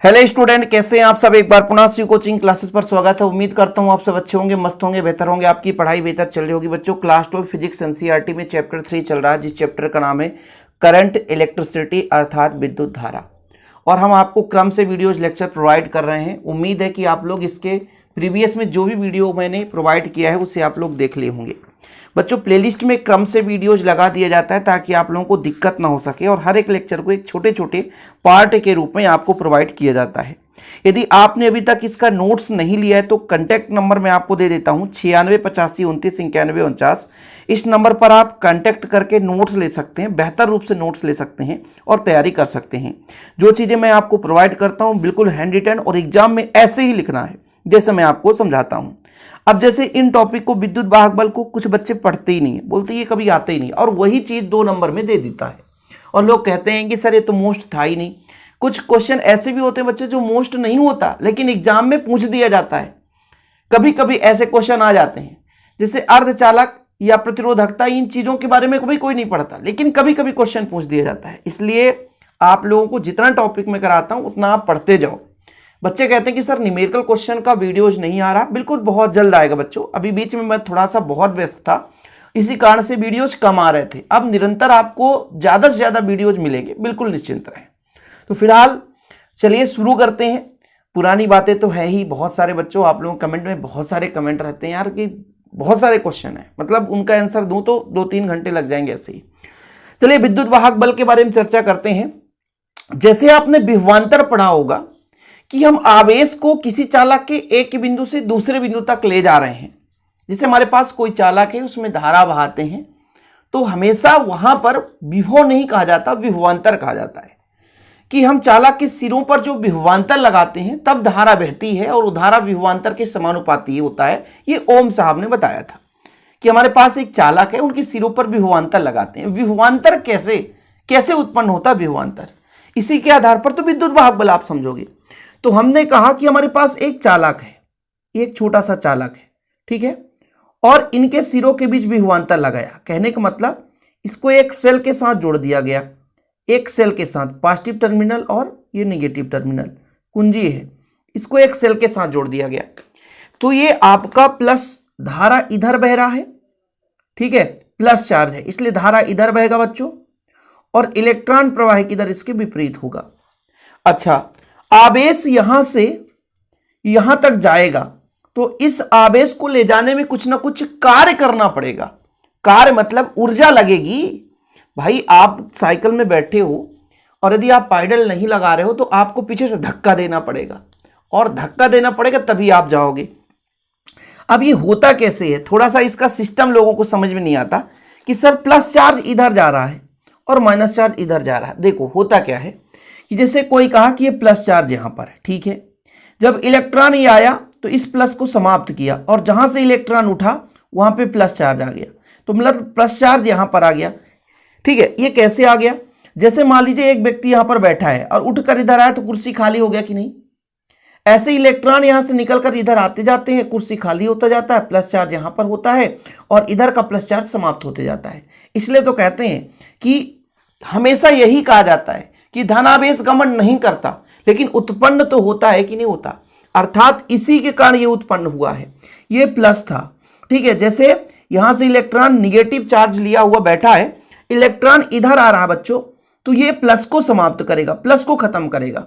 Hello student, कैसे हैं आप सब। एक बार पुनः सी कोचिंग क्लासेस पर स्वागत है। उम्मीद करता हूं आप सब अच्छे होंगे, मस्त होंगे, बेहतर होंगे, आपकी पढ़ाई बेहतर चल रही होगी। बच्चों, क्लास 12 फिजिक्स एनसीईआरटी में चैप्टर 3 चल रहा है, जिस चैप्टर का नाम है करंट इलेक्ट्रिसिटी अर्थात विद्युत धारा। और हम आपको क्रम से वीडियोज लेक्चर प्रोवाइड कर रहे हैं। उम्मीद है कि आप लोग इसके प्रीवियस में जो भी वीडियो मैंने प्रोवाइड किया है उसे आप लोग देख लिए होंगे। बच्चों, प्लेलिस्ट में क्रम से वीडियोज लगा दिया जाता है ताकि आप लोगों को दिक्कत ना हो सके, और हर एक लेक्चर को एक छोटे छोटे पार्ट के रूप में आपको प्रोवाइड किया जाता है। यदि आपने अभी तक इसका नोट्स नहीं लिया है तो कांटेक्ट नंबर मैं आपको दे देता हूं 9685299149। इस नंबर पर आप कांटेक्ट करके नोट्स ले सकते हैं, बेहतर रूप से नोट्स ले सकते हैं और तैयारी कर सकते हैं। जो चीज़ें मैं आपको प्रोवाइड करता हूं बिल्कुल हैंड रिटन और एग्जाम में ऐसे ही लिखना है जैसे मैं आपको समझाता हूं। अब जैसे इन टॉपिक को, विद्युत वाहक बल को, कुछ बच्चे पढ़ते ही नहीं है, बोलते ये कभी आते ही नहीं, और वही चीज़ 2 नंबर में दे देता है। और लोग कहते हैं कि सर ये तो मोस्ट था ही नहीं। कुछ क्वेश्चन ऐसे भी होते हैं बच्चे जो मोस्ट नहीं होता लेकिन एग्जाम में पूछ दिया जाता है। कभी कभी ऐसे क्वेश्चन आ जाते हैं जैसे अर्धचालक या प्रतिरोधकता, इन चीजों के बारे में कभी कोई नहीं पढ़ता लेकिन कभी कभी क्वेश्चन पूछ दिया जाता है। इसलिए आप लोगों को जितना टॉपिक में कराता हूं उतना आप पढ़ते जाओ। बच्चे कहते हैं कि सर न्यूमेरिकल क्वेश्चन का वीडियोज नहीं आ रहा। बिल्कुल बहुत जल्द आएगा बच्चों। अभी बीच में मैं थोड़ा सा बहुत व्यस्त था, इसी कारण से वीडियोज कम आ रहे थे। अब निरंतर आपको ज्यादा से ज्यादा वीडियोज मिलेंगे, बिल्कुल निश्चिंत रहें। तो फिलहाल चलिए शुरू करते हैं। पुरानी बातें तो है ही, बहुत सारे बच्चों आप लोगों कमेंट में बहुत सारे कमेंट रहते हैं यार कि बहुत सारे क्वेश्चन हैं, मतलब उनका आंसर दूं तो 2-3 घंटे लग जाएंगे ऐसे ही। चलिए विद्युत वाहक बल के बारे में चर्चा करते हैं। जैसे आपने विभवांतर पढ़ा होगा कि हम आवेश को किसी चालक के एक बिंदु से दूसरे बिंदु तक ले जा रहे हैं। जैसे हमारे पास कोई चालक है, उसमें धारा बहाते हैं, तो हमेशा वहां पर विभव नहीं कहा जाता, विभवांतर कहा जाता है। कि हम चालक के सिरों पर जो विभवांतर लगाते हैं तब धारा बहती है, और धारा विभवांतर के समानुपाती होता है। ये ओम साहब ने बताया था कि हमारे पास एक चालक है, उनके सिरों पर विभवांतर लगाते हैं। विभवांतर कैसे उत्पन्न होता है विभवांतर, इसी के आधार पर तो विद्युत वाहक बल आप समझोगे। तो हमने कहा कि हमारे पास एक चालक है, एक छोटा सा चालक है, ठीक है, और इनके सिरों के बीच विभवांतर लगाया। कहने का मतलब इसको एक सेल के साथ जोड़ दिया गया, एक सेल के साथ, पॉजिटिव टर्मिनल और ये नेगेटिव टर्मिनल कुंजी है, इसको एक सेल के साथ जोड़ दिया गया। तो ये आपका प्लस धारा इधर बह रहा है, ठीक है, प्लस चार्ज है इसलिए धारा इधर बहेगा बच्चों, और इलेक्ट्रॉन प्रवाहित इधर इसके विपरीत होगा। अच्छा, आवेश यहां से यहां तक जाएगा तो इस आवेश को ले जाने में कुछ ना कुछ कार्य करना पड़ेगा। कार्य मतलब ऊर्जा लगेगी। भाई आप साइकिल में बैठे हो और यदि आप पैडल नहीं लगा रहे हो तो आपको पीछे से धक्का देना पड़ेगा, और धक्का देना पड़ेगा तभी आप जाओगे। अब ये होता कैसे है, थोड़ा सा इसका सिस्टम लोगों को समझ में नहीं आता कि सर प्लस चार्ज इधर जा रहा है और माइनस चार्ज इधर जा रहा है। देखो होता क्या है कि जैसे कोई कहा कि ये प्लस चार्ज यहां पर है, ठीक है, जब इलेक्ट्रॉन ये आया तो इस प्लस को समाप्त किया, और जहां से इलेक्ट्रॉन उठा वहां पे प्लस चार्ज आ गया, तो मतलब प्लस चार्ज यहां पर आ गया, ठीक है। ये कैसे आ गया, जैसे मान लीजिए एक व्यक्ति यहां पर बैठा है और उठकर इधर आया तो कुर्सी खाली हो गया कि नहीं। ऐसे इलेक्ट्रॉन यहां से निकलकर इधर आते जाते हैं, कुर्सी खाली होता जाता है, प्लस चार्ज यहां पर होता है और इधर का प्लस चार्ज समाप्त होते जाता है। इसलिए तो कहते हैं कि हमेशा यही कहा जाता है कि धनावेश गमन नहीं करता लेकिन उत्पन्न तो होता है कि नहीं होता, अर्थात इसी के कारण ये उत्पन्न हुआ है। ये प्लस था, ठीक है, जैसे यहां से इलेक्ट्रॉन निगेटिव चार्ज लिया हुआ बैठा है, इलेक्ट्रॉन इधर आ रहा बच्चों, तो ये प्लस को समाप्त करेगा, प्लस को खत्म करेगा।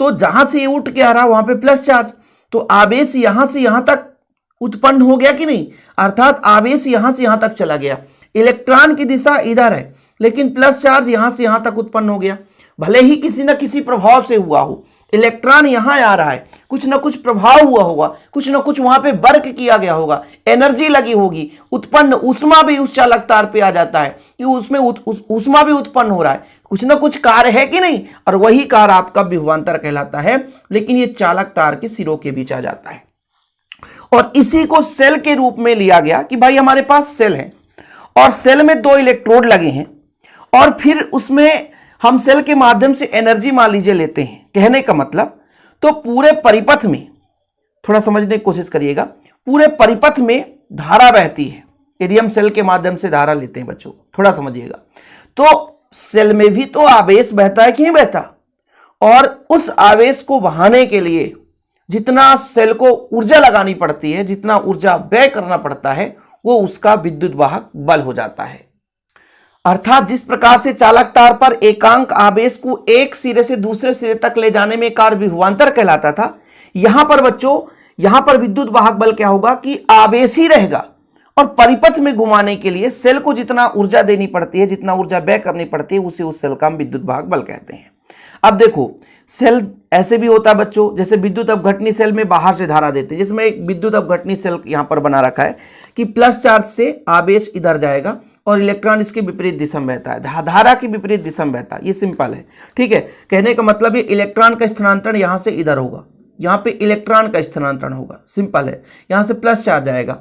तो जहां से ये उठ के आ रहा वहां पे प्लस चार्ज, तो आवेश यहां से यहां तक उत्पन्न हो गया कि नहीं, अर्थात आवेश यहां से यहां तक चला गया। इलेक्ट्रॉन की दिशा इधर है लेकिन प्लस चार्ज यहां से यहां तक उत्पन्न हो गया, भले ही किसी न किसी प्रभाव से हुआ हो। इलेक्ट्रॉन यहां आ रहा है, कुछ ना कुछ प्रभाव हुआ होगा, कुछ ना कुछ वहां पे वर्क किया गया होगा, एनर्जी लगी होगी, उत्पन्न ऊष्मा भी उस चालक तार पे आ जाता है कि उसमें ऊष्मा भी उत्पन्न हो रहा है, कुछ ना कुछ कार्य है कि नहीं, और वही कार्य आपका विभवांतर कहलाता है। लेकिन ये चालक तार के सिरों के बीच आ जाता है, और इसी को सेल के रूप में लिया गया कि भाई हमारे पास सेल है और सेल में 2 इलेक्ट्रोड लगे हैं, और फिर उसमें हम सेल के माध्यम से एनर्जी मान लीजिए लेते हैं। कहने का मतलब तो पूरे परिपथ में, थोड़ा समझने की कोशिश करिएगा, पूरे परिपथ में धारा बहती है यदि हम सेल के माध्यम से धारा लेते हैं बच्चों, थोड़ा समझिएगा। तो सेल में भी तो आवेश बहता है कि नहीं बहता, और उस आवेश को बहाने के लिए जितना सेल को ऊर्जा लगानी पड़ती है, जितना ऊर्जा व्यय करना पड़ता है, वो उसका विद्युत वाहक बल हो जाता है। अर्थात जिस प्रकार से चालक तार पर एकांक आवेश को एक सिरे से दूसरे सिरे तक ले जाने में कार्य विभवांतर कहलाता था, यहां पर बच्चों, यहां पर विद्युत वाहक बल क्या होगा कि आवेश ही रहेगा और परिपथ में घुमाने के लिए सेल को जितना ऊर्जा देनी पड़ती है, जितना ऊर्जा व्यय करनी पड़ती है, उसे उस सेल का हम विद्युत वाहक बल कहते हैं। अब देखो, सेल ऐसे भी होता है बच्चों, जैसे विद्युत अपघटनी सेल में बाहर से धारा देते हैं, जिसमें एक विद्युत अपघटनी सेल यहां पर बना रखा है कि प्लस चार्ज से आवेश इधर जाएगा और इलेक्ट्रॉन इसके विपरीत दिशा में बहता है, धारा की विपरीत दिशा में बहता है। ये सिंपल है, ठीक है। कहने का मतलब ये इलेक्ट्रॉन का स्थानांतरण यहां से इधर होगा, यहां पे इलेक्ट्रॉन का स्थानांतरण होगा, सिंपल है। यहां से प्लस चार्ज आएगा।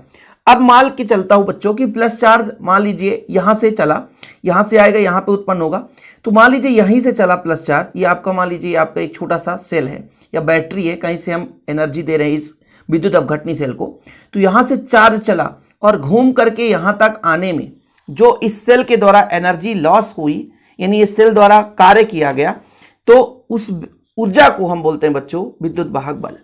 अब मान के चलता हूं बच्चों कि प्लस चार्ज मान लीजिए यहां से चला, यहां से आएगा, यहां पे उत्पन्न होगा। तो मान लीजिए यहीं से चला प्लस चार्ज, ये आपका मान लीजिए आपका एक छोटा सा सेल है या बैटरी है, कहीं से हम एनर्जी दे रहे हैं इस विद्युत अपघटनी सेल को। तो यहां से चार्ज चला और घूम करके यहां तक आने में जो इस सेल के द्वारा एनर्जी लॉस हुई, यानी इस सेल द्वारा कार्य किया गया, तो उस ऊर्जा को हम बोलते हैं बच्चों विद्युत वाहक बल।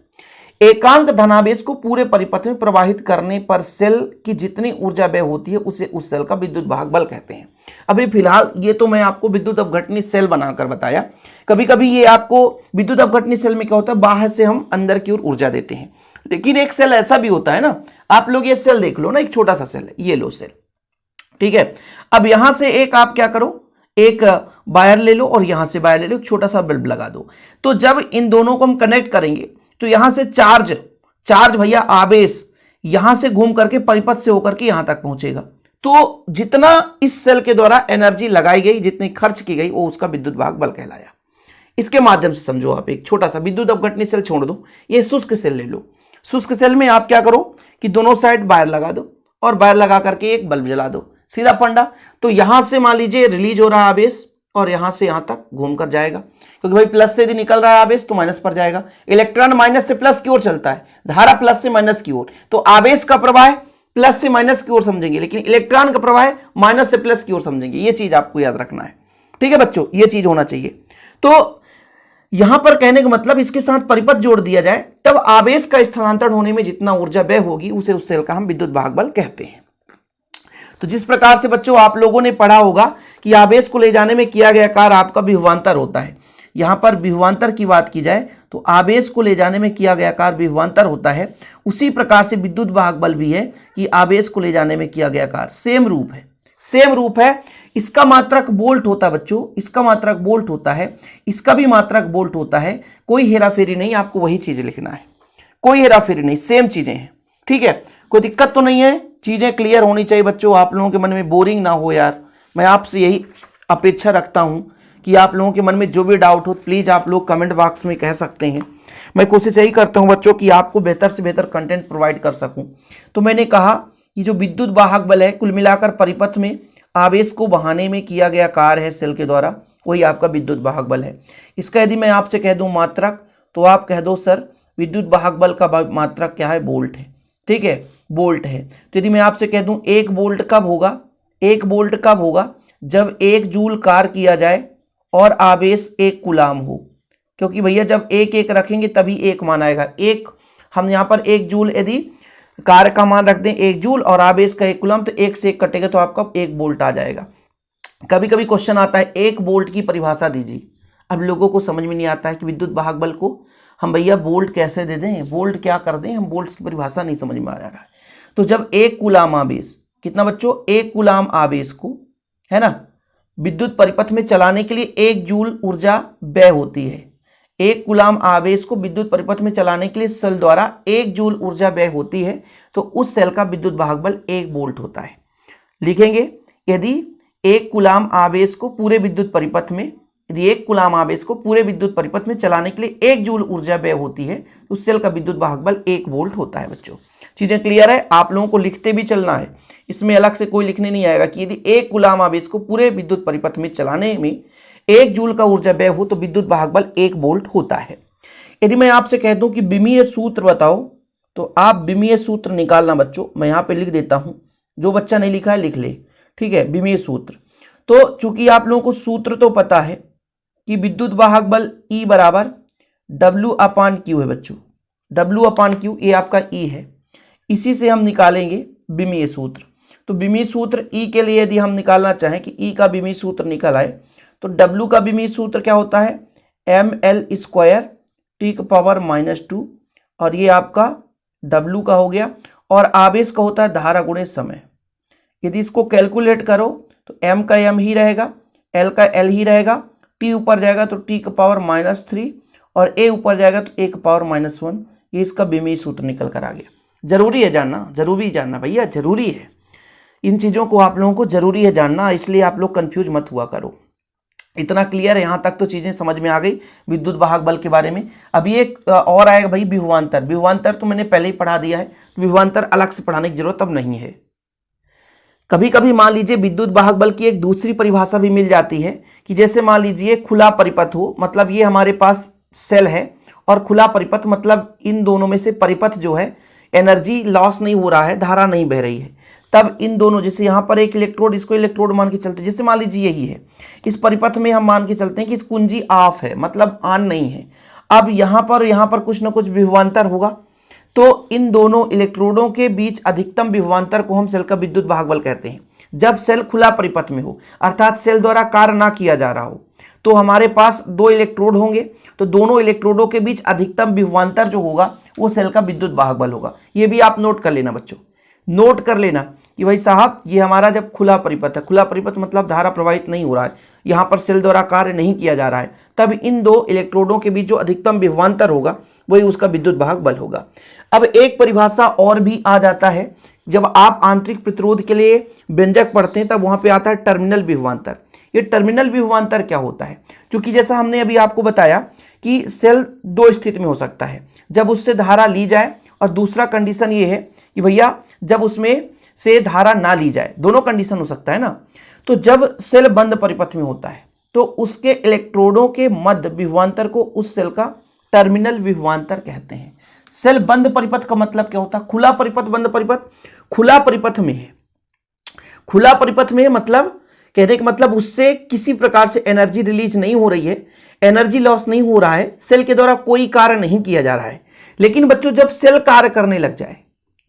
एकांक धनावेश को पूरे परिपथ में प्रवाहित करने पर सेल की जितनी ऊर्जा व्यय होती है उसे उस सेल का विद्युत वाहक बल कहते हैं। अभी फिलहाल ये तो मैं आपको विद्युत अपघटनी सेल बनाकर बताया। कभी कभी ये आपको विद्युत अपघटनी सेल में क्या होता है, बाहर से हम अंदर की ओर ऊर्जा देते हैं। लेकिन एक सेल ऐसा भी होता है ना, आप लोग ये सेल देख लो ना, एक छोटा सा सेल है, ये लो सेल, ठीक है। अब यहां से एक आप क्या करो, एक वायर ले लो और यहां से वायर ले लो, एक छोटा सा बल्ब लगा दो। तो जब इन दोनों को हम कनेक्ट करेंगे तो यहां से चार्ज भैया आवेश यहां से घूम करके परिपथ से होकर के यहां तक पहुंचेगा। तो जितना इस सेल के द्वारा एनर्जी लगाई गई, जितनी खर्च की गई, वो उसका विद्युत वाहक बल कहलाया। इसके माध्यम से समझो आप, एक छोटा सा विद्युत अपघटनी सेल छोड़ दो, ये शुष्क सेल ले लो। शुष्क सेल में आप क्या करो कि दोनों साइड वायर लगा दो और वायर लगा करके एक बल्ब जला दो, सीधा फंडा। तो यहां से मान लीजिए रिलीज हो रहा है आवेश और यहां से यहां तक घूम कर जाएगा, क्योंकि भाई प्लस से यदि निकल रहा है आवेश तो माइनस पर जाएगा। इलेक्ट्रॉन माइनस से प्लस की ओर चलता है, धारा प्लस से माइनस की ओर, तो आवेश का प्रवाह प्लस से माइनस की ओर समझेंगे, लेकिन इलेक्ट्रॉन का प्रवाह माइनस से प्लस की ओर समझेंगे। ये चीज आपको याद रखना है, ठीक है बच्चों, ये चीज होना चाहिए। तो यहां पर कहने का मतलब इसके साथ परिपथ जोड़ दिया जाए, तब आवेश का स्थानांतरण होने में जितना ऊर्जा व्यय होगी उसे उस सेल का हम विद्युत वाहक बल कहते हैं। तो जिस प्रकार से बच्चों आप लोगों ने पढ़ा होगा कि आवेश को ले जाने में किया गया कार्य आपका विभवांतर होता है। यहां पर विभवांतर की बात की जाए तो आवेश को ले जाने में किया गया कार्य विभवांतर होता है। उसी प्रकार से विद्युत वाहक बल भी है कि आवेश को ले जाने में किया गया कार्य सेम रूप है। इसका मात्रक वोल्ट होता है बच्चों, इसका मात्रक वोल्ट होता है, इसका भी मात्रक वोल्ट होता है। कोई हेराफेरी नहीं, आपको वही चीजें लिखना है, कोई हेराफेरी नहीं, सेम चीजें हैं, ठीक है। कोई दिक्कत तो नहीं है, चीजें क्लियर होनी चाहिए बच्चों, आप लोगों के मन में बोरिंग ना हो यार। मैं आपसे यही अपेक्षा रखता हूं कि आप लोगों के मन में जो भी डाउट हो प्लीज आप लोग कमेंट बॉक्स में कह सकते हैं। मैं कोशिश यही करता हूं बच्चों कि आपको बेहतर से बेहतर कंटेंट प्रोवाइड कर सकूं। तो मैंने कहा कि जो विद्युत वाहक बल है, कुल मिलाकर परिपथ में आवेश को बहाने में किया गया कार्य है सेल के द्वारा, वही आपका विद्युत वाहक बल है। इसका यदि मैं आपसे कह दूं मात्रक, तो आप कह दो सर विद्युत वाहक बल का मात्रक क्या है, वोल्ट है, ठीक है, वोल्ट है। तो यदि मैं आपसे कह दूं 1 वोल्ट कब होगा, 1 वोल्ट कब होगा, जब 1 जूल कार्य किया जाए और आवेश 1 कूलाम हो। क्योंकि भैया जब 1 रखेंगे तभी 1 मान आएगा। हम यहाँ पर 1 जूल यदि कार्य का मान रख दें 1 जूल और आवेश का 1 कूलाम, तो 1 से 1 कटेगा तो आपका 1 वोल्ट आ जाएगा। कभी कभी क्वेश्चन आता है 1 वोल्ट की परिभाषा दीजिए। अब लोगों को समझ में नहीं आता है कि विद्युत वाहक बल को हम भैया वोल्ट कैसे दे दें, वोल्ट क्या कर दें, हम वोल्ट की परिभाषा नहीं समझ में आ रहा है। तो जब 1 कूलाम आवेश, कितना बच्चों, 1 कूलाम आवेश को, है ना, विद्युत परिपथ में चलाने के लिए 1 जूल ऊर्जा व्यय होती है। 1 कूलाम आवेश को विद्युत परिपथ में चलाने के लिए सेल द्वारा 1 जूल ऊर्जा व्यय होती है, तो उस सेल का विद्युत वाहक बल 1 वोल्ट होता है। लिखेंगे यदि 1 कूलाम आवेश को पूरे विद्युत परिपथ में, यदि 1 कूलाम आवेश को पूरे विद्युत परिपथ में चलाने के लिए 1 जूल ऊर्जा व्यय होती है, तो उस सेल का विद्युत वाहक बल 1 वोल्ट होता है। बच्चों चीजें क्लियर है, आप लोगों को लिखते भी चलना है, इसमें अलग से कोई लिखने नहीं आएगा कि यदि 1 कूलाम आवेश को पूरे विद्युत परिपथ में चलाने में 1 जूल का ऊर्जा व्यय हो तो विद्युत वाहक बल 1 वोल्ट होता है। यदि मैं आपसे कह दूं कि विमीय सूत्र बताओ, तो आप विमीय सूत्र निकालना बच्चों। मैं यहां पे लिख देता हूं, जो बच्चा नहीं लिखा है लिख ले, ठीक है, विमीय सूत्र। तो चूंकि आप लोगों को सूत्र तो पता है, कि विद्युत वाहक बल E बराबर W/Q है बच्चों। W/Q ये आपका E है। इसी से हम निकालेंगे विमीय सूत्र। तो विमीय सूत्र E के लिए यदि हम निकालना चाहें कि E का विमीय सूत्र निकल आए, तो W का विमीय सूत्र क्या होता है, ml² T⁻⁻2, और ये आपका W का हो गया। और आवेश का होता है धारा गुणे समय। यदि इसको कैलकुलेट करो तो m का m ही रहेगा, l का l ही रहेगा, t ऊपर जाएगा तो T⁻³ और a ऊपर जाएगा तो a⁻⁻1। ये इसका विमीय सूत्र निकल कर आ गया। जरूरी है जानना, जरूरी जानना भैया, जरूरी है। इन चीज़ों को आप लोगों को जरूरी है जानना, इसलिए आप लोग कंफ्यूज मत हुआ करो। इतना क्लियर है, यहाँ तक तो चीज़ें समझ में आ गई विद्युत वाहक बल के बारे में। अभी एक और आएगा भाई, विभवांतर। विभवांतर तो मैंने पहले ही पढ़ा दिया है, विभवांतर अलग से पढ़ाने की जरूरत अब नहीं है। कभी कभी मान लीजिए विद्युत वाहक बल की एक दूसरी परिभाषा भी मिल जाती है कि जैसे मान लीजिए खुला परिपथ हो, मतलब ये हमारे पास सेल है और खुला परिपथ, मतलब इन दोनों में से परिपथ जो है एनर्जी लॉस नहीं हो रहा है, धारा नहीं बह रही है। तब इन दोनों, जैसे यहाँ पर एक इलेक्ट्रोड, इसको इलेक्ट्रोड मान के चलते, जैसे मान लीजिए यही है, इस परिपथ में हम मान के चलते हैं कि इस कुंजी ऑफ है, मतलब ऑन नहीं है। अब यहाँ पर कुछ ना कुछ विभवांतर होगा, तो इन दोनों इलेक्ट्रोडों के बीच अधिकतम विभवांतर को हम सेल का विद्युत वाहक बल कहते हैं। जब सेल खुला परिपथ में हो, अर्थात सेल द्वारा कार्य ना किया जा रहा हो, तो हमारे पास दो इलेक्ट्रोड होंगे, तो दोनों इलेक्ट्रोडों के बीच अधिकतम विभवांतर जो होगा वो सेल का विद्युत वाहक बल होगा। ये भी आप नोट कर लेना बच्चों, नोट कर लेना कि भाई साहब ये हमारा जब खुला परिपथ है, खुला परिपथ मतलब धारा प्रवाहित नहीं हो रहा है, यहाँ पर सेल द्वारा कार्य नहीं किया जा रहा है, तब इन दो इलेक्ट्रोडों के बीच जो अधिकतम विभवांतर होगा वही उसका विद्युत वाहक बल होगा। अब एक परिभाषा और भी आ जाता है, जब आप आंतरिक प्रतिरोध के लिए व्यंजक पढ़ते हैं तब वहां पे आता है टर्मिनल विभवांतर। ये टर्मिनल विभवांतर क्या होता है, क्योंकि जैसा हमने अभी आपको बताया कि सेल दो स्थिति में हो सकता है, जब उससे धारा ली जाए, और दूसरा कंडीशन ये है कि भैया जब उसमें से धारा ना ली जाए, दोनों कंडीशन हो सकता है ना। तो जब सेल बंद परिपथ में होता है तो उसके इलेक्ट्रोडों के मध्य विभवांतर को उस सेल का टर्मिनल विभवांतर कहते हैं। सेल बंद परिपथ का मतलब क्या होता है, खुला परिपथ, बंद परिपथ। खुला परिपथ में है, खुला परिपथ में मतलब कहने का मतलब उससे किसी प्रकार से एनर्जी रिलीज नहीं हो रही है, एनर्जी लॉस नहीं हो रहा है, सेल के द्वारा कोई कार्य नहीं किया जा रहा है। लेकिन बच्चों जब सेल कार्य करने लग जाए,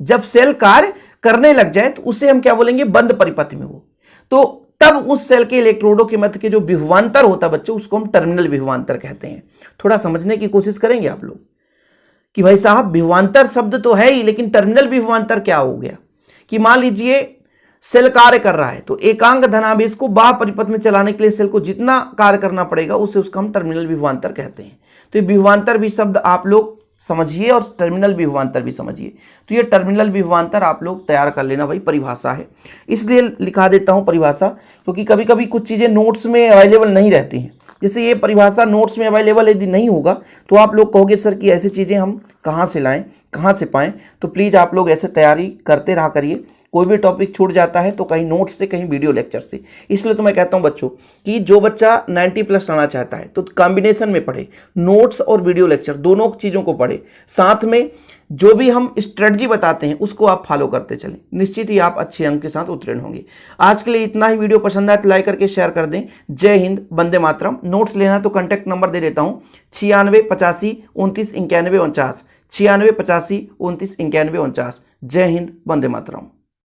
जब सेल कार्य करने लग जाए तो उसे हम क्या बोलेंगे, बंद परिपथ में हो, तो तब उस सेल के इलेक्ट्रोडों के मध्य के जो विभवांतर होता है बच्चों, उसको हम टर्मिनल विभवांतर कहते हैं। थोड़ा समझने की कोशिश करेंगे आप लोग कि भाई साहब विभवांतर शब्द तो है ही, लेकिन टर्मिनल विभवांतर क्या हो गया, कि मान लीजिए सेल कार्य कर रहा है तो एकांक धनावेश को बाह्य परिपथ में चलाने के लिए सेल को जितना कार्य करना पड़ेगा उसे उसका हम टर्मिनल विभवांतर कहते हैं। तो ये विभवांतर भी शब्द आप लोग समझिए और टर्मिनल विभवांतर भी समझिए। तो ये टर्मिनल विभवांतर आप लोग तैयार कर लेना भाई, परिभाषा है, इसलिए लिखा देता हूं परिभाषा, क्योंकि कभी कभी कुछ चीजें नोट्स में अवेलेबल नहीं रहती हैं। जैसे ये परिभाषा नोट्स में अवेलेबल यदि नहीं होगा तो आप लोग कहोगे सर कि ऐसी चीजें हम कहाँ से लाएं, कहाँ से पाएं। तो प्लीज आप लोग ऐसे तैयारी करते रहा करिए। कोई भी टॉपिक छूट जाता है तो कहीं नोट्स से, कहीं वीडियो लेक्चर से। इसलिए तो मैं कहता हूं बच्चों कि जो बच्चा 90+ लाना चाहता है तो कॉम्बिनेशन में पढ़े, नोट्स और वीडियो लेक्चर दोनों चीज़ों को पढ़े, साथ में जो भी हम स्ट्रेटजी बताते हैं उसको आप फॉलो करते चलें, निश्चित ही आप अच्छे अंक के साथ उत्तीर्ण होंगे। आज के लिए इतना ही। वीडियो पसंद आए तो लाइक करके शेयर कर दें। जय हिंद, वंदे मातरम। नोट्स लेना तो कॉन्टैक्ट नंबर दे देता हूँ 96 85 29 91 49, 96 85 29 91 49। जय हिंद, वंदे मातरम।